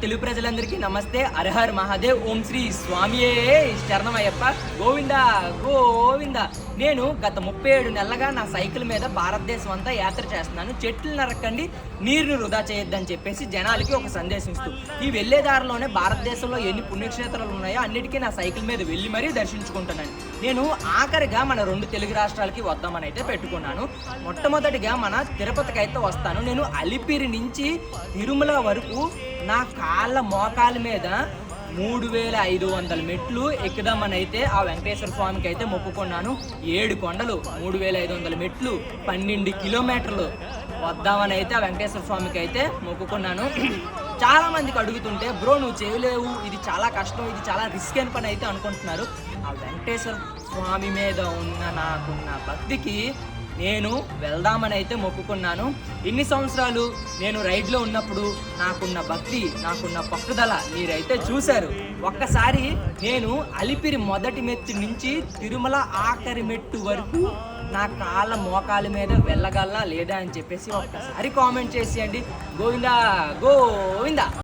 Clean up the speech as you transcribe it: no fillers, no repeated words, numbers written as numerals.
తెలుగు ప్రజలందరికీ నమస్తే. హరహర్ మహాదేవ్. ఓం శ్రీ స్వామియే శరణమయ్యప్ప. గోవింద గోవింద. నేను గత 37 నెలలుగా నా సైకిల్ మీద భారతదేశం అంతా యాత్ర చేస్తున్నాను. చెట్లు నరకండి, నీరుని వృధా చేయొద్దని చెప్పేసి జనాలకి ఒక సందేశం ఇస్తూ ఈ వెళ్ళే దారిలోనే భారతదేశంలో ఎన్ని పుణ్యక్షేత్రాలు ఉన్నాయో అన్నిటికీ నా సైకిల్ మీద వెళ్ళి మరీ దర్శించుకుంటున్నాను. నేను ఆఖరిగా మన 2 తెలుగు రాష్ట్రాలకి వద్దామని అయితే పెట్టుకున్నాను. మొట్టమొదటిగా మన తిరుపతికి అయితే వస్తాను. నేను అలిపిరి నుంచి తిరుమల వరకు నా కాళ్ళ మోకాల మీద 3500 మెట్లు ఎక్కుదామని అయితే ఆ వెంకటేశ్వర స్వామికి అయితే మొక్కుకున్నాను. 7 కొండలు, 3500 మెట్లు, 12 కిలోమీటర్లు వద్దామని అయితే ఆ వెంకటేశ్వర స్వామికి అయితే మొక్కుకున్నాను. చాలా మందికి అడుగుతుంటే బ్రో నువ్వు చేయలేవు, ఇది చాలా కష్టం, ఇది చాలా రిస్క్ అయిన పని అయితే అనుకుంటున్నారు. ఆ వెంకటేశ్వర స్వామి మీద నాకున్న భక్తికి నేను వెళ్దామని అయితే మొక్కుకున్నాను. ఇన్ని సంవత్సరాలు నేను రైడ్లో ఉన్నప్పుడు నాకున్న భక్తి, నాకున్న పట్టుదల మీరైతే చూశారు. ఒక్కసారి నేను అలిపిరి మొదటి మెట్టు నుంచి తిరుమల ఆఖరి మెట్టు వరకు నా కాళ్ళ మోకాల మీద వెళ్ళగలనా లేదా అని చెప్పేసి ఒక్కసారి కామెంట్ చేసేయండి. గోవిందా గోవిందా.